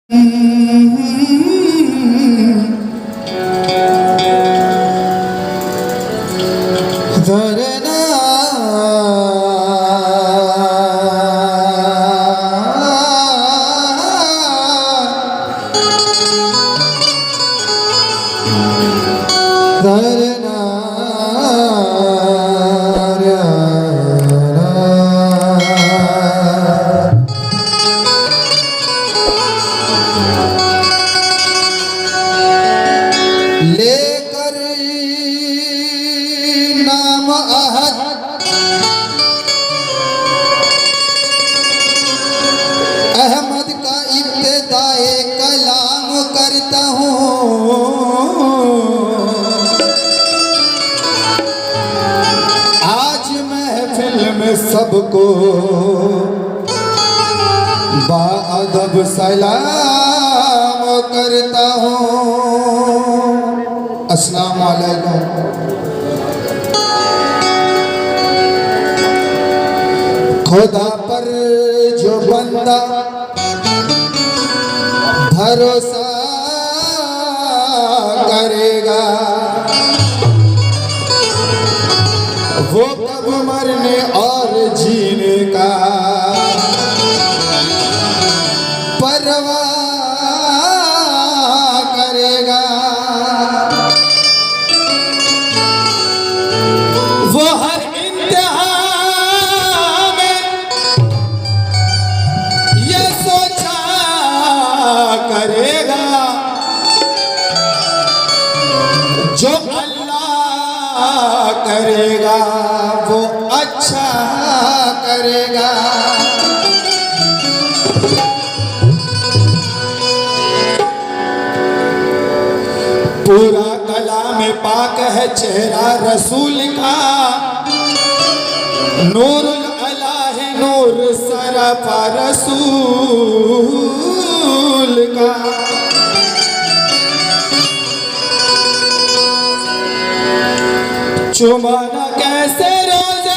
लेकर नाम अहद अहमद का इब्तिदाए कलाम करता हूँ। आज महफिल में सबको बाअदब सलाम करता हूँ। अस्सलाम वालेकुम। खुदा पर जो बंदा भरोसा करेगा वो कब मरने और जीने का परवाह करेगा। वो हर इंतहा में ये सोचा करेगा जो अल्लाह करेगा वो अच्छा करेगा। पूरा कलाम पाक है चेहरा रसूल का, नूरुल अलाह नूर सरफा रसूल का। चुमाना कैसे रोज़े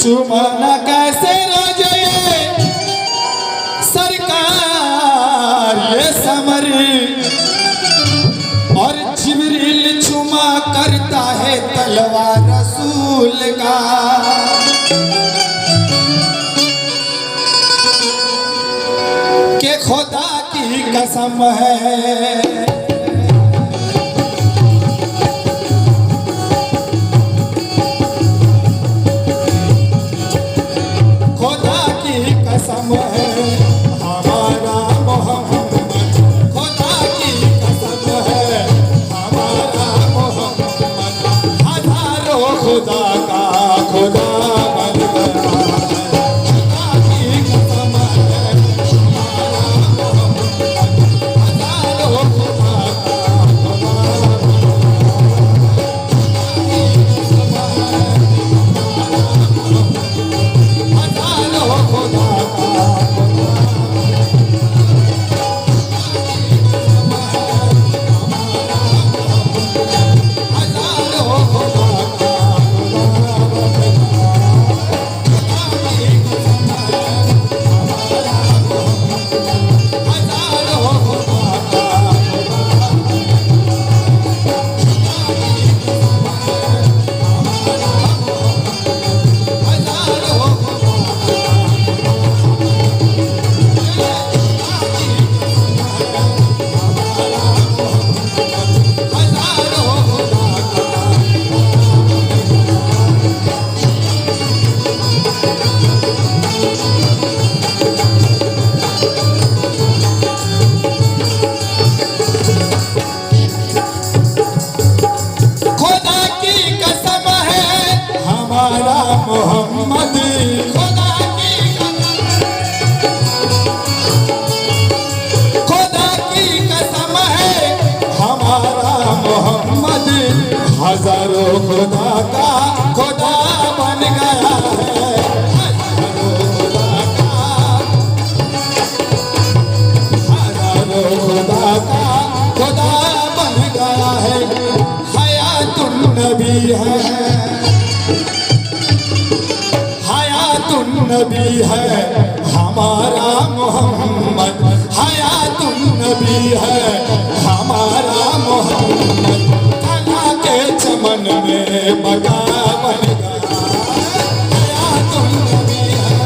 चुमाना कैसे रोज़े सरकार ये समर और जिब्रील चुमा करता है तलवार रसूल का। के खुदा की कसम है कसम है हमारा मोहम्मद, खुदा की कसम है हमारा मोहम्मद, हजारों खुदा का खुदा बन गया। खुदा की कसम है हमारा मोहम्मद, हजारों खुदा का खुदा बन गया। हजारों खुदा मोहम्मद, खुदा की कसम है हमारा मोहम्मद, हजारों खुदा का खुदा बन गया है। हजारों खुदा का खुदा बन गया है। हयातुन नबी नबी है, हयातुन नबी है हमारा मोहम्मद, हयातुन नबी है हमारा मोहम्मद। तना के चमन में मका बन गया, हयातुन नबी है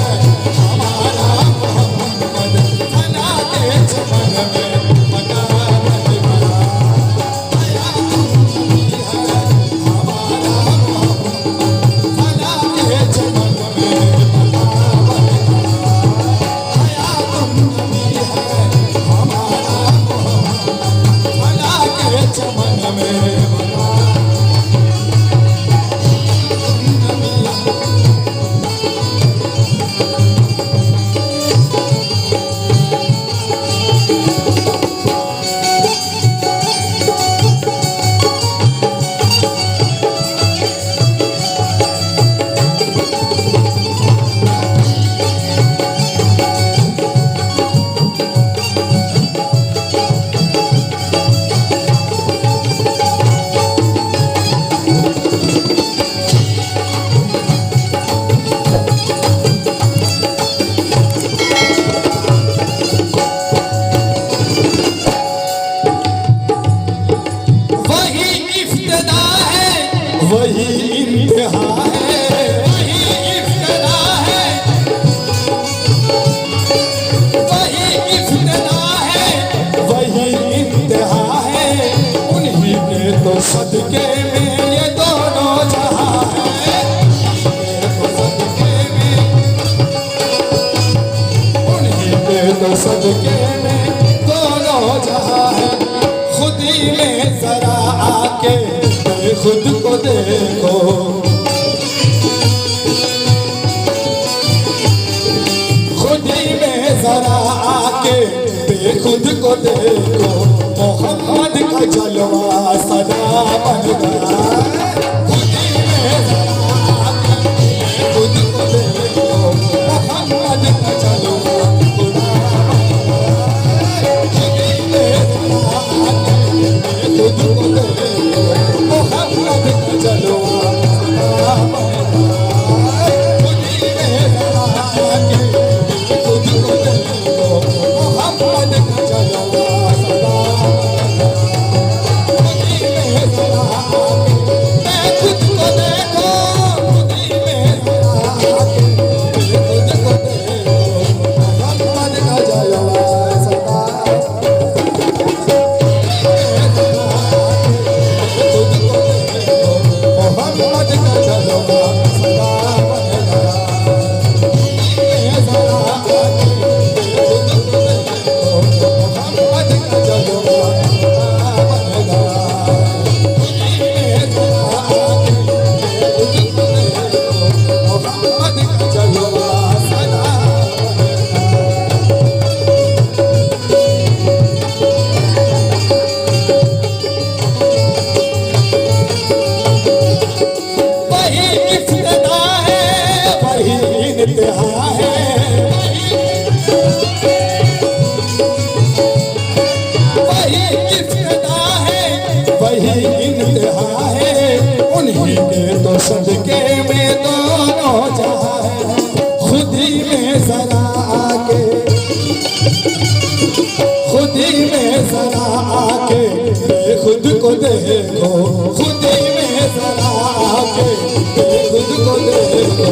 हमारा मोहम्मद। तना के चमन में मका बन गया, हयातुन नबी है हमारा मोहम्मद। तना के चमन में मका बन गया, हयातुन नबी है हमारा मोहम्मद। तना के चमन में वही इंतहा है, वही इब्तिदा है, वही इब्तिदा है, वही इंतहा है। उन्हीं के तो सदके में ये दोनों जहां है, उन्हीं के तो सदके में, उन्हीं के तो सदके में दोनों जहां है। खुदी में जरा आके खुद को देखो, खुदी में जरा आके बेखुद को देखो। मोहम्मद का जलवा सदा बन गया, खुदी में जरा आके बेखुद को देखो। मोहम्मद का जलवा खुदा बन गया, खुदी में जरा आके बेखुद को देखो। मोहम्मद का जलवा सदा बन गया, खुदी में जरा आके खुद को देखो। मोहम्मद का जलवा सदा बन गया, खुदी में जरा आके खुद को देखो। खुदी में जरा आके खुद को देखो। मोहम्मद का जलवा सदा मोहम्मद का जलवा सदा बन गया, जरा आके खुद को देखो। मोहम्मद का जलवा सदा बन गया, जरा आके खुद को देखो। मोहम्मद का जलवा सदा बन गया। वही इब्तिदा है, वही इंतहा है, वही इब्तिदा है, वही इंतहा है। उन्हीं के तो सदके में दोनों जहां है। खुदी में जरा आके, खुदी में जरा आके खुद को देखो। खुदी में जरा आके खुद को देखो।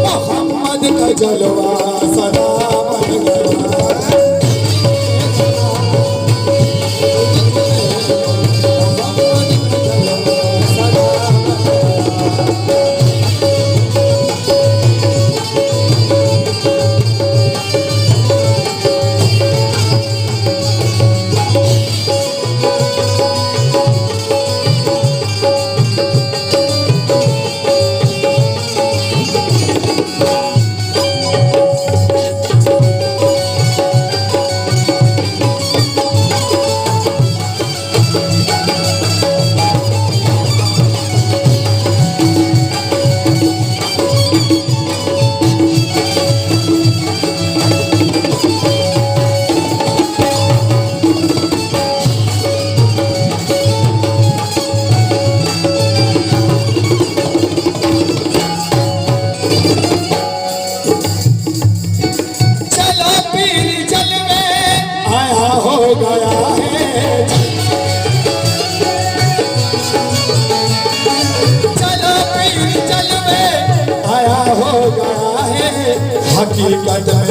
मोहम्मद का जलवा सदा बन गया, मोहम्मद का जलवा सदा बन गया।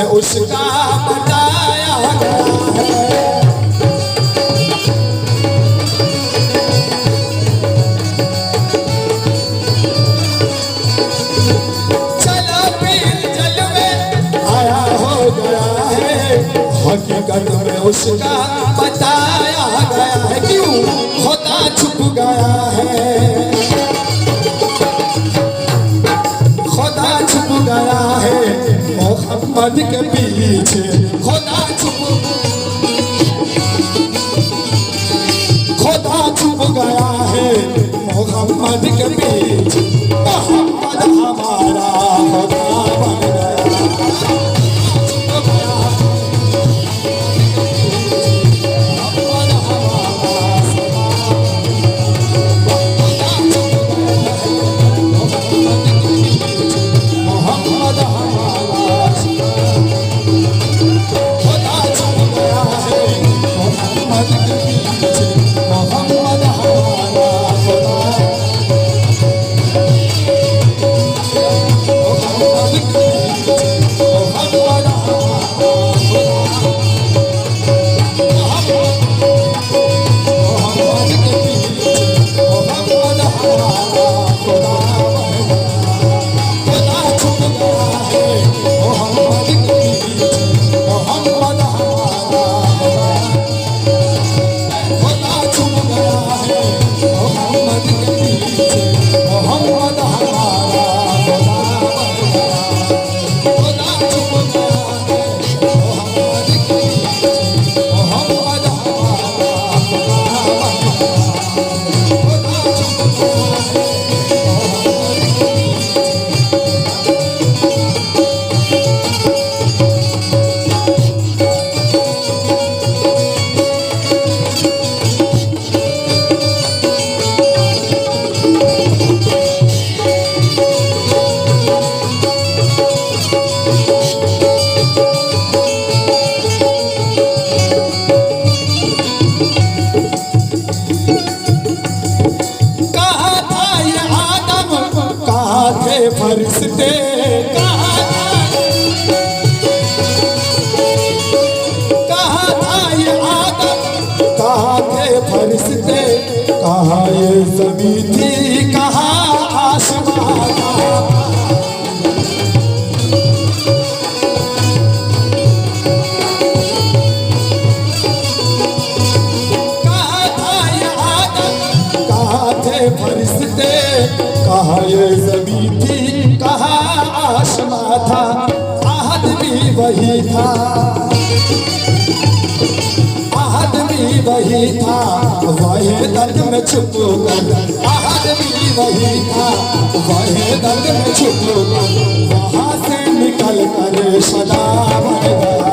में उसका बताया गया है। चलो पीर जलवे आया हो गया है, हकीकत में उसका बताया गया है। क्यों खुदा छुप गया है, खुदा छुप गया है मोहम्मद के पीछे, खुदा छुप गया है मोहम्मद के पीछे। मोहम्मद हमारा खुदा बन गया, छुप गया मोहम्मद हमारा खुदा, मोहम्मद हमारा खुदा छुप गया है मोहम्मद के पीछे। मोहम्मद हमारा खुदा, मोहम्मद के पीछे, मोहम्मद हमारा खुदा, मोहम्मद के पीछे, मोहम्मद हमारा खुदा। खुदा छुप गया है मोहम्मद के पीछे, मोहम्मद हमारा खुदा। खुदा छुप गया है मोहम्मद के पीछे, मोहम्मद हमारा खुदा बन गया। खुदा छुप गया है मोहम्मद के पीछे, मोहम्मद हमारा खुदा बन गया। खुदा छुप गया है मोहम्मद के पीछे। कहाँ था ये आदम, कहाँ थे फरिश्ते, कहाँ था ये आदम, कहाँ थे फरिश्ते, कहाँ ये ज़मीं थी, कहाँ आसमां था। कहाँ था ये आदम, कहाँ थे फरिश्ते, कहाँ ये ज़मीं थी, कहाँ आसमां था। आहद भी वही था, आहद भी वही था, वही दर्द में छुप कर। आहद भी वही था, वही दर्द में छुप कर, वहाँ से निकल कर सदा बन गया।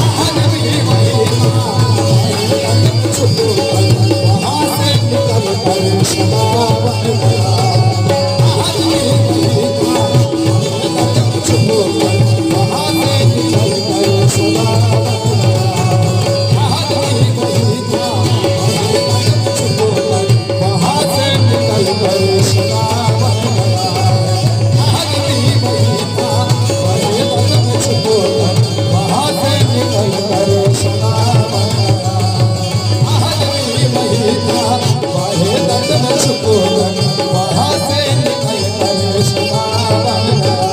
आहद भी वही था, वही दर्द में छुप कर, वहाँ से निकल कर सदा बन गया। आहद भी वही था, वही दर्द में छुप कर, वहाँ से निकल कर सदा बन गया। आहद भी वही था, वही दर्द में छुप कर, वहाँ से निकल कर सदा बन गया। आहद भी वही था, वही दर्द में छुप कर, वहाँ से निकल कर सदा बन गया। आहद भी वही था, वही दर्द में छुप कर, वहाँ से निकल कर सदा बन गया।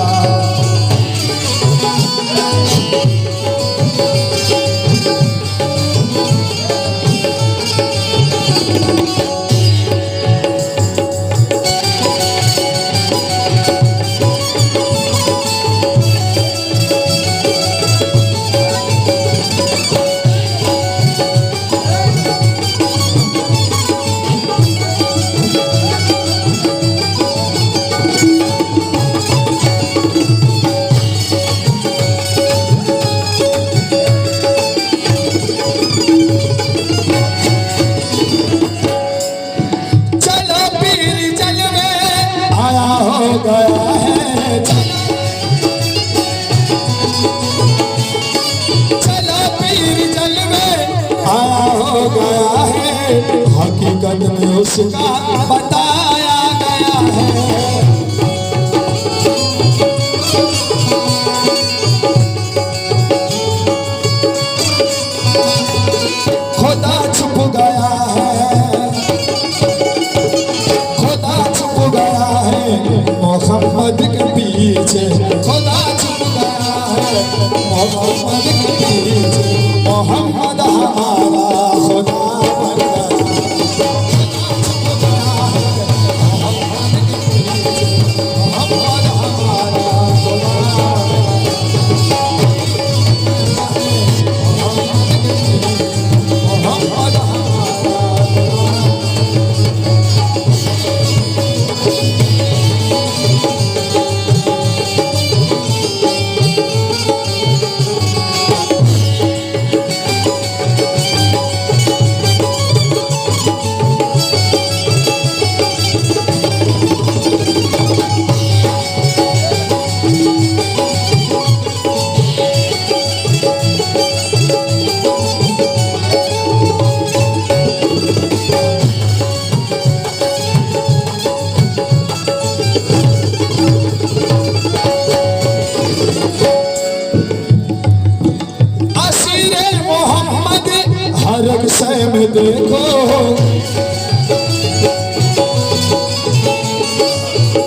चलो पीर जलवे आया हो गया है, चलो पीर जलवे आया हो गया है, हकीकत में उसका बताया गया है। मोहम्मद के पीछे खुदा छुप गया है, मोहम्मद के पीछे मोहम्मद हमारा खुदा बन गया। मोहम्मद हमारा खुदा हर एक शय में देखो,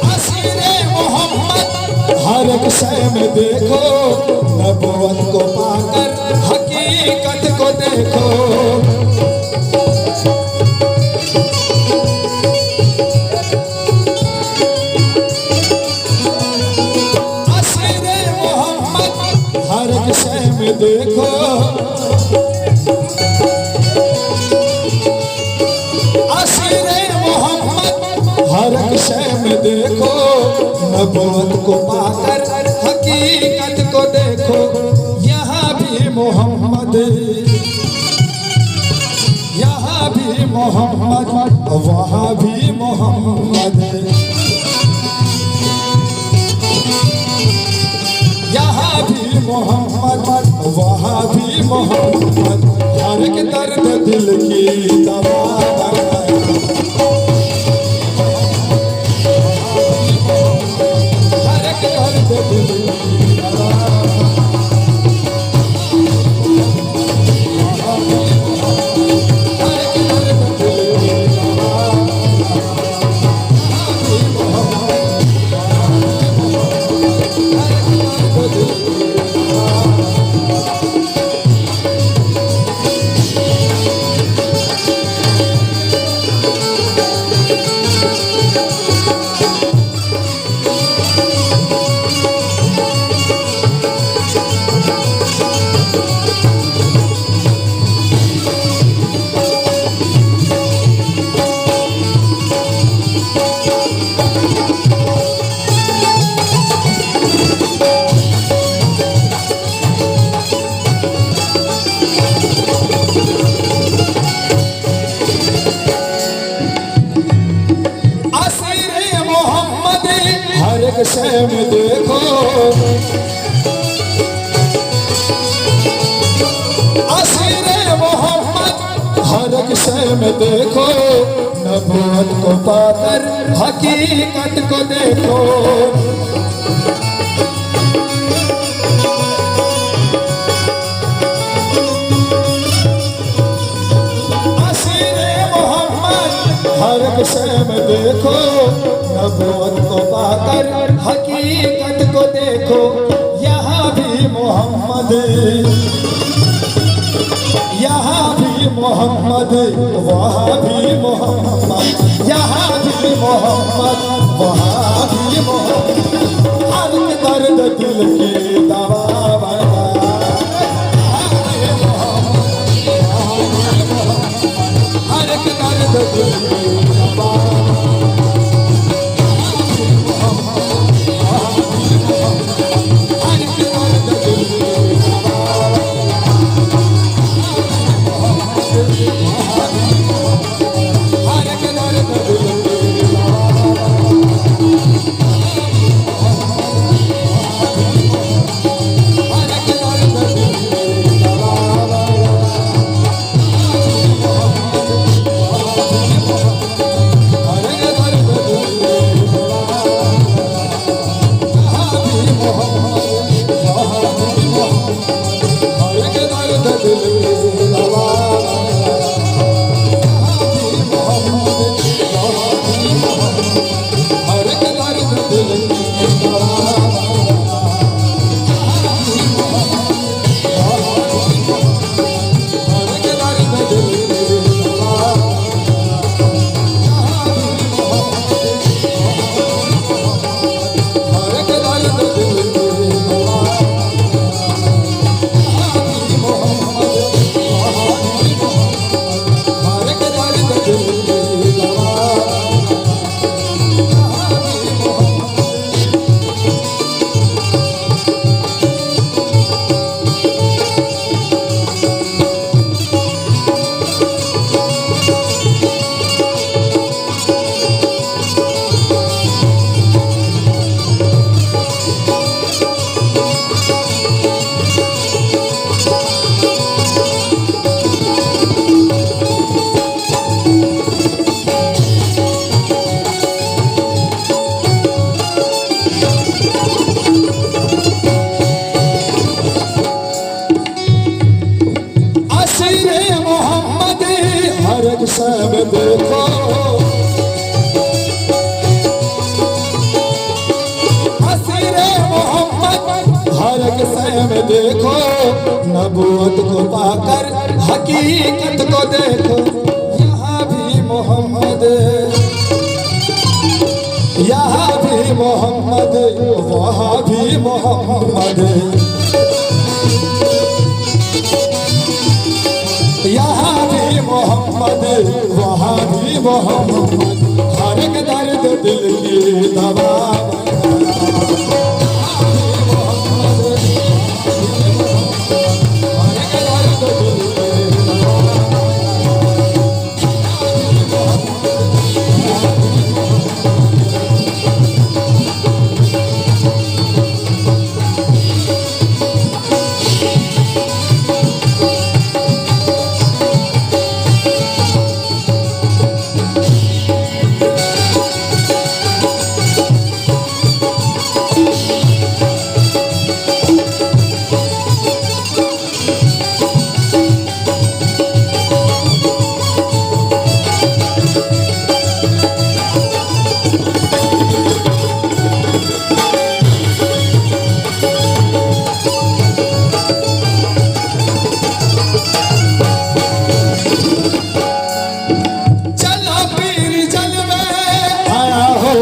असीरे मोहम्मद हर एक शय में देखो, नबूवत को पाकर हकीकत को देखो। असीरे मोहम्मद हर एक शय में देखो, हर एक शय में देखो, नबूवत को पाकर हकीकत को देखो। यहाँ भी मोहम्मद, यहाँ भी मोहम्मद, वहाँ भी मोहम्मद, यहाँ भी मोहम्मद, वहाँ भी मोहम्मद। हर एक दर्द दिल की दवा बन शय में देखो, असीरे मोहम्मद हर एक शय में देखो, नबूवत को पाकर हकीकत को देखो। असीरे मोहम्मद हर एक शय में देखो, नबूवत को पाकर हकीकत को देखो। यहाँ भी मोहम्मद, यहाँ भी मोहम्मद, वहाँ भी मोहम्मद, यहाँ भी मोहम्मद, वहाँ भी मोहम्मद। हर एक दर्द दिल की दवा बना, हर एक दर्द दिल की दवा। मदरसे में देखो, नबूवत को पाकर हकीकत को देखो। यहाँ भी मोहम्मद, यहाँ भी मोहम्मद, वहाँ भी मोहम्मद, यहाँ भी मोहम्मद, वहाँ भी मोहम्मद। हर एक दर्द दिल की दवा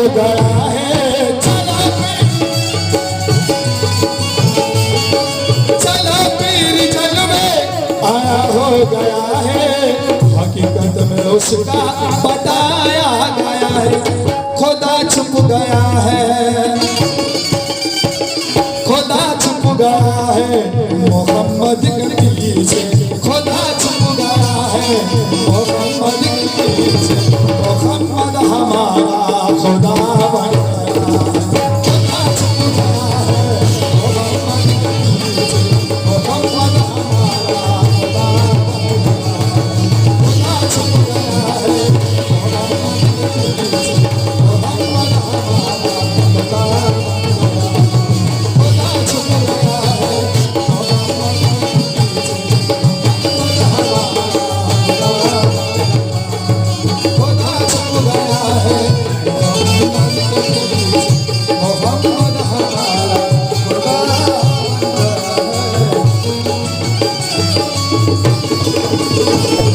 गया है। चला पीर जलवे आया हो गया है। हकीकत में उसका बताया गया है। खुदा छुप गया है, खुदा छुप गया है मोहम्मद के पीछे। खुदा छुप गया है मोहम्मद के पीछे। मोहम्मद हमारा खुदा बन गया। खुदा छुप गया है मोहम्मद के पीछे। मोहम्मद हमारा खुदा बन गया। खुदा छुप गया है मोहम्मद के पीछे। मोहम्मद हमारा खुदा बन गया। खुदा छुप गया है मोहम्मद के पीछे। मोहम्मद हमारा खुदा छुप गया है मोहम्मद के पीछे। मोहम्मद हमारा खुदा बन गया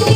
है।